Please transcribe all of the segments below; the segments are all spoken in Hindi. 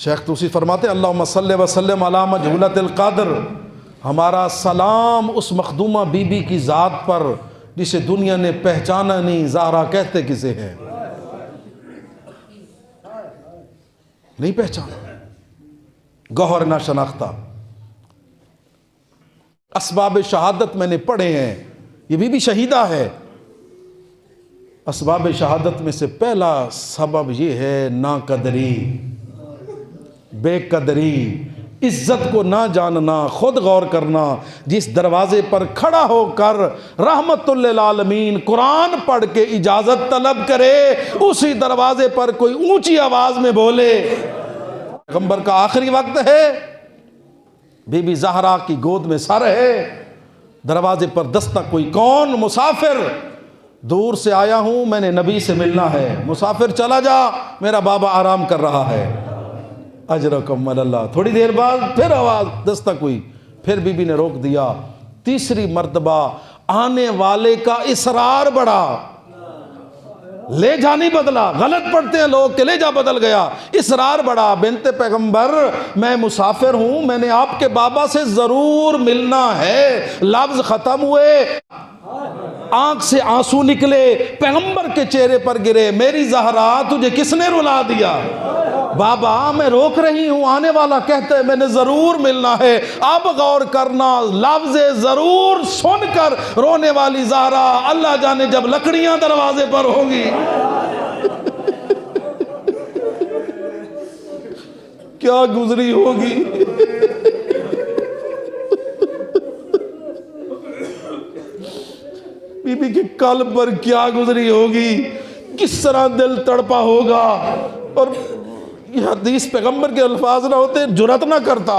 शेख तूसी फरमाते अल्लाहुम्मा सल्लि व सल्लिम अला मजहूलतिल क़द्र, हमारा सलाम उस मखदूमा बीबी की ज़ात पर जिसे दुनिया ने पहचाना नहीं। ज़हरा कहते किसे हैं? नहीं पहचाना, गौहर ना शनाख्ता। असबाब शहादत मैंने पढ़े हैं, ये बीबी शहीदा है। असबाब शहादत में से पहला सबब ये है नाकदरी, बेकदरी, इज्जत को ना जानना, खुद गौर करना। जिस दरवाजे पर खड़ा होकर रहमतुल लिल आलमीन कुरान पढ़ के इजाजत तलब करे, उसी दरवाजे पर कोई ऊंची आवाज में बोले। पैगंबर का आखिरी वक्त है, बीबी ज़हरा की गोद में सर है, दरवाजे पर दस्तक। कोई कौन? मुसाफिर, दूर से आया हूं, मैंने नबी से मिलना है। मुसाफिर चला जा, मेरा बाबा आराम कर रहा है। अजरकम अल्लाह। थोड़ी देर बाद फिर आवाज, दस्तक हुई, फिर बीबी ने रोक दिया। तीसरी मर्तबा आने वाले का इसरार बढ़ा, ले जा नहीं बदला। गलत पढ़ते हैं लोग कि ले जा बदल गया, इसरार बढ़ा। बिनते पैगंबर, मैं मुसाफिर हूं, मैंने आपके बाबा से जरूर मिलना है। लफ्ज खत्म हुए, आंख से आंसू निकले, पैगंबर के चेहरे पर गिरे। मेरी ज़हरा, तुझे किसने रुला दिया? बाबा, मैं रोक रही हूं, आने वाला कहते हैं मैंने जरूर मिलना है। अब गौर करना, लफ्ज़ जरूर सुनकर रोने वाली ज़हरा, अल्लाह जाने जब लकड़ियां दरवाजे पर होंगी क्या गुजरी होगी। बीबी के कल्ब पर क्या गुजरी होगी, किस तरह दिल तड़पा होगा। और ये हदीस पैगंबर के अल्फाज ना होते, जुरत ना करता।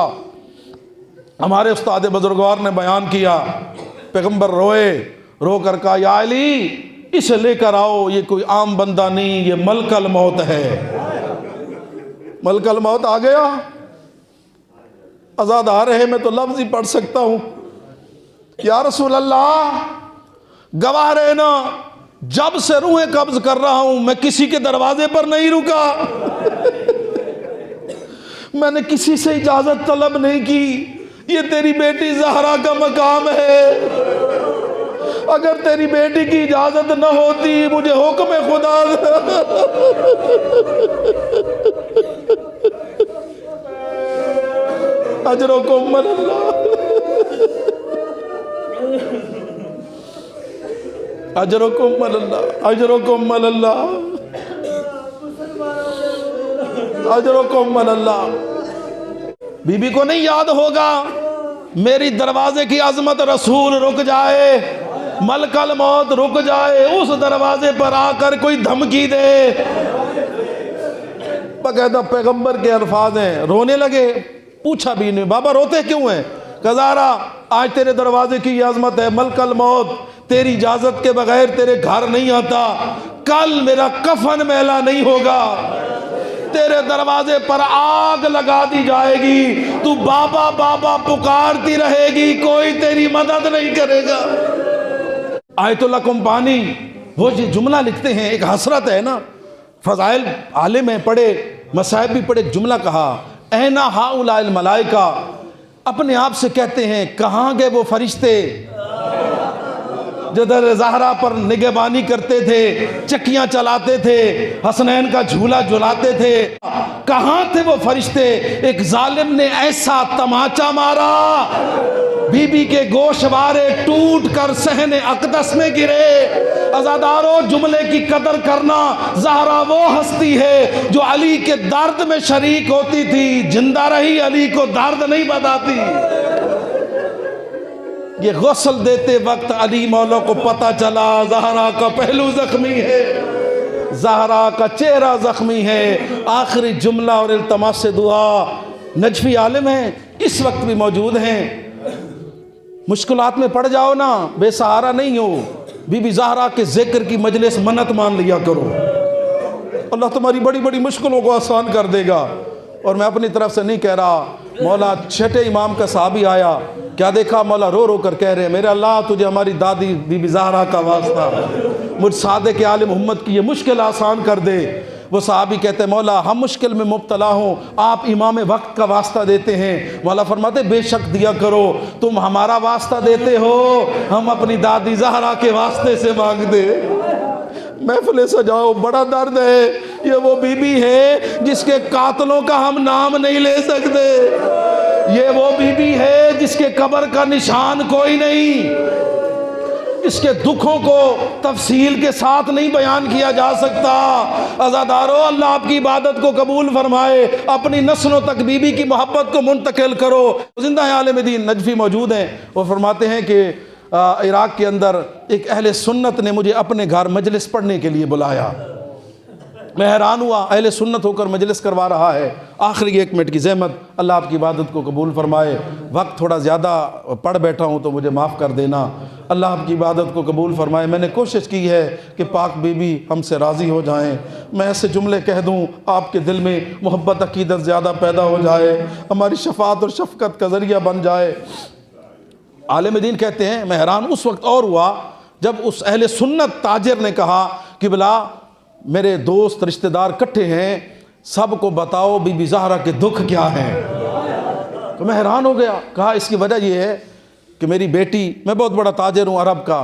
हमारे उस्ताद बुजुर्गवार ने बयान किया, पैगंबर रोए, रो कर कहा, या अली, इसे लेकर आओ, ये कोई आम बंदा नहीं, ये मलकल मौत है। मलकल मौत आ गया। आजाद आ रहे, मैं तो लफ्ज ही पढ़ सकता हूं, या रसूल अल्लाह, गवाह रहे ना, जब से रूहें कब्ज कर रहा हूं, मैं किसी के दरवाजे पर नहीं रुका। मैंने किसी से इजाजत तलब नहीं की। ये तेरी बेटी ज़हरा का मकाम है। अगर तेरी बेटी की इजाजत न होती, मुझे हुक्म खुदा। अजरुकुम अल्लाह, अजरुकुम अल्लाह, अजरुकुम अल्लाह, अजरुकुम अल्लाह। बीबी को नहीं याद होगा, मेरी दरवाजे की अजमत, रसूल रुक जाए, मलकल मौत रुक जाए, उस दरवाजे पर आकर कोई धमकी दे। बकायदा पैगंबर के अल्फाज हैं। रोने लगे, पूछा भी नहीं, बाबा रोते क्यों हैं? ज़हरा, आज तेरे दरवाजे की अजमत है, मलकल मौत तेरी इजाजत के बगैर तेरे घर नहीं आता। कल मेरा कफन मैला नहीं होगा, तेरे दरवाजे पर आग लगा दी जाएगी, तू बाबा बाबा पुकारती रहेगी, कोई तेरी मदद नहीं करेगा। आयतुल्लाह कुंपानी वो ये जुमला लिखते हैं, एक हसरत है ना, फजाइल आलिम है, पढ़े, मसाइब भी पढ़े। जुमला कहा, ऐना हाउलाइल मलाइका, अपने आप से कहते हैं कहाँ गए वो फरिश्ते जो ज़हरा पर निगहबानी करते थे, चक्कियां चलाते थे, हसनैन का झूला झुलाते थे। कहाँ थे वो फरिश्ते? एक जालिम ने ऐसा तमाचा मारा, बीबी के गोशवारे टूट कर सहने अकदस में गिरे। अज़ादारों, जुमले की कदर करना। ज़हरा वो हस्ती है जो अली के दर्द में शरीक होती थी, जिंदा रही, अली को दर्द नहीं बताती। ये गुस्ल देते वक्त अली मौला को पता चला ज़हरा का पहलू जख्मी है, ज़हरा का चेहरा जख्मी है। आखिरी जुमला और इल्तमास से दुआ। नजफी आलिम हैं, इस वक्त भी मौजूद हैं। मुश्किलात में पड़ जाओ ना, बेसहारा नहीं हो, बीबी ज़हरा के जिक्र की मजलिस मन्नत मान लिया करो, अल्लाह तुम्हारी बड़ी बड़ी मुश्किलों को आसान कर देगा। और मैं अपनी तरफ से नहीं कह रहा, मौला छठे इमाम का साहबी आया, क्या देखा? मौला रो रो कर कह रहे हैं, मेरे अल्लाह तुझे हमारी दादी बीबी ज़हरा का वास्ता, मुझ सादे के आलिम उम्मत की ये मुश्किल आसान कर दे। वो साहबी कहते हैं मौला हम मुश्किल में मुब्तला हों, आप इमाम वक्त का वास्ता देते हैं। मौला फरमाते बेशक दिया करो, तुम हमारा वास्ता देते हो, हम अपनी दादी ज़हरा के वास्ते से मांग दे। महफिल सजाओ, बड़ा दर्द है। ये वो बीबी है जिसके कातलों का हम नाम नहीं ले सकते। ये वो बीबी है जिसके कब्र का निशान कोई नहीं। इसके दुखों को तफसील के साथ नहीं बयान किया जा सकता। अज़ादारो, अल्लाह आपकी इबादत को कबूल फरमाए, अपनी नस्लों तक बीबी की मोहब्बत को मुंतकिल करो। जिंदा है आलिम दीन नजफी मौजूद हैं, वो फरमाते हैं कि इराक़ के अंदर एक अहले सुन्नत ने मुझे अपने घर मजलिस पढ़ने के लिए बुलाया। मैं हैरान हुआ, अहले सुन्नत होकर मजलिस करवा रहा है। आखिरी 1 मिनट की ज़हमत, अल्लाह आपकी इबादत को कबूल फरमाए। वक्त थोड़ा ज़्यादा पढ़ बैठा हूँ तो मुझे माफ़ कर देना। अल्लाह आपकी इबादत को कबूल फरमाए। मैंने कोशिश की है कि पाक बीबी हमसे राज़ी हो जाएं। मैं ऐसे जुमले कह दूँ आपके दिल में मोहब्बत अकीदत ज़्यादा पैदा हो जाए, हमारी शफ़ाअत और शफ़क़त का ज़रिया बन जाए। आलिम दीन कहते हैं मैं हैरान उस वक्त और हुआ जब उस अहले सुन्नत ताजिर ने कहा कि भला मेरे दोस्त रिश्तेदार इकट्ठे हैं, सबको बताओ बीबी ज़हरा के दुख क्या हैं। तो मैं हैरान हो गया। कहा इसकी वजह यह है कि मेरी बेटी, मैं बहुत बड़ा ताजिर हूँ अरब का,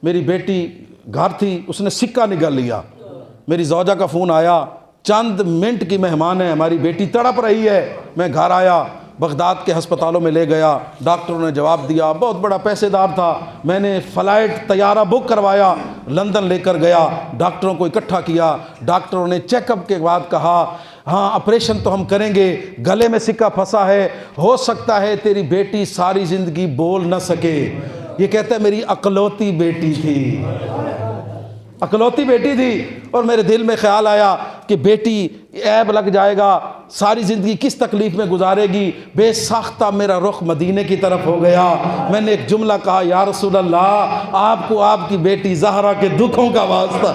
मेरी बेटी घर थी, उसने सिक्का निकाल लिया। मेरी ज़ौजा का फ़ोन आया, चंद मिनट की मेहमान है, हमारी बेटी तड़प रही है। मैं घर आया, बगदाद के अस्पतालों में ले गया, डॉक्टरों ने जवाब दिया, बहुत बड़ा पैसेदार था। मैंने फ़्लाइट तैयारा बुक करवाया, लंदन लेकर गया, डॉक्टरों को इकट्ठा किया। डॉक्टरों ने चेकअप के बाद कहा हाँ ऑपरेशन तो हम करेंगे, गले में सिक्का फंसा है, हो सकता है तेरी बेटी सारी ज़िंदगी बोल न सके। ये कहता है मेरी अकलौती बेटी थी, अकलौती बेटी थी। और मेरे दिल में ख्याल आया कि बेटी ऐब लग जाएगा, सारी ज़िंदगी किस तकलीफ़ में गुजारेगी। बेसाख्ता मेरा रुख मदीने की तरफ हो गया। मैंने एक जुमला कहा, या रसूल अल्लाह आपको आपकी बेटी ज़हरा के दुखों का वास्ता।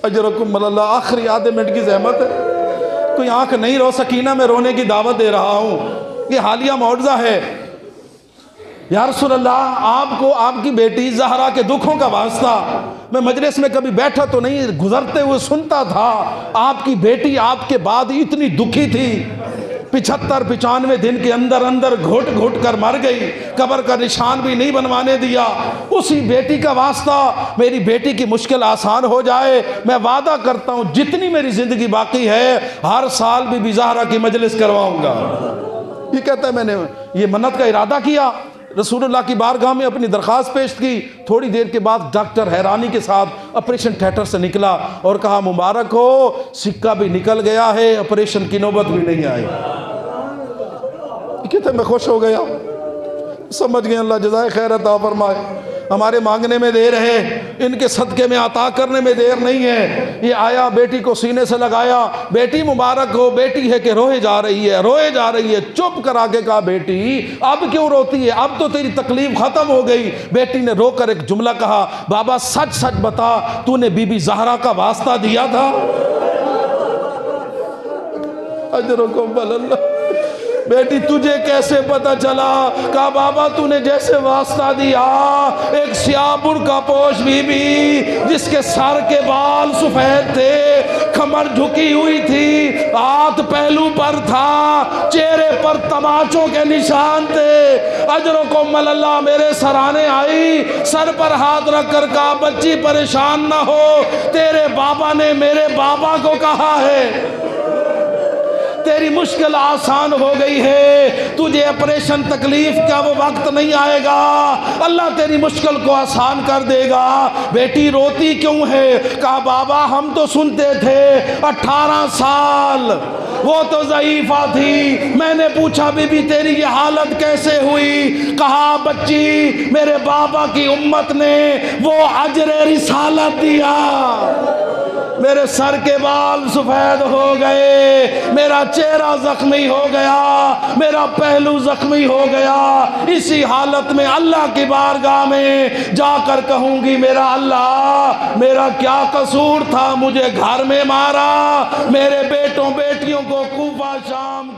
अजरकुम अल्लाह। आखिरी आधे मिनट की ज़हमत है, कोई आंख नहीं रो सकीना, मैं रोने की दावत दे रहा हूँ। ये हालिया मौजज़ा है। या रसूल अल्लाह आपको आपकी बेटी ज़हरा के दुखों का वास्ता। मैं मजलिस में कभी बैठा तो नहीं, गुजरते हुए सुनता था आपकी बेटी आपके बाद इतनी दुखी थी, 75-95 दिन के अंदर अंदर घुट घुट कर मर गई, कब्र का निशान भी नहीं बनवाने दिया। उसी बेटी का वास्ता मेरी बेटी की मुश्किल आसान हो जाए। मैं वादा करता हूँ जितनी मेरी ज़िंदगी बाकी है हर साल बीबी ज़हरा की मजलिस करवाऊँगा। ये कहता है मैंने ये मन्नत का इरादा किया, रसूलुल्लाह की बारगाह में अपनी दरख्वास्त पेश की। थोड़ी देर के बाद डॉक्टर हैरानी के साथ ऑपरेशन थिएटर से निकला और कहा मुबारक हो, सिक्का भी निकल गया है, ऑपरेशन की नौबत भी नहीं आई। कहते मैं खुश हो गया, समझ गए अल्लाह जज़ाए खैर अता फरमाए। हमारे मांगने में देर है, इनके सदक़े में अता करने में देर नहीं है। ये आया, बेटी को सीने से लगाया, बेटी मुबारक हो। बेटी है कि रोए जा रही है, रोए जा रही है। चुप करा के कहा बेटी अब क्यों रोती है, अब तो तेरी तकलीफ ख़त्म हो गई। बेटी ने रोकर एक जुमला कहा, बाबा सच सच बता तूने बीबी ज़हरा का वास्ता दिया था। अजरकुम अल्लाह। बेटी तुझे कैसे पता चला? कहा बाबा तूने जैसे वास्ता दिया, एक स्याह बुर्का पोश बीबी जिसके सर के बाल सफेद थे, कमर झुकी हुई थी, हाथ पहलू पर था, चेहरे पर तमाचों के निशान थे। अजरों को मल्ला मेरे सराने आई, सर पर हाथ रख कर कहा बच्ची परेशान ना हो, तेरे बाबा ने मेरे बाबा को कहा है तेरी मुश्किल आसान हो गई है, तुझे ऑपरेशन तकलीफ का वो वक्त नहीं आएगा, अल्लाह तेरी मुश्किल को आसान कर देगा। बेटी रोती क्यों है? कहा बाबा हम तो सुनते थे 18 साल, वो तो ज़ईफ़ा थी। मैंने पूछा बीबी तेरी ये हालत कैसे हुई? कहा बच्ची मेरे बाबा की उम्मत ने वो अजर रिसालत दिया, मेरे सर के बाल सफ़ेद हो गए, मेरा चेहरा ज़ख्मी हो गया, मेरा पहलू ज़ख्मी हो गया। इसी हालत में अल्लाह की बारगाह में जाकर कहूँगी मेरा अल्लाह मेरा क्या कसूर था, मुझे घर में मारा, मेरे बेटों बेटियों को कूफा शाम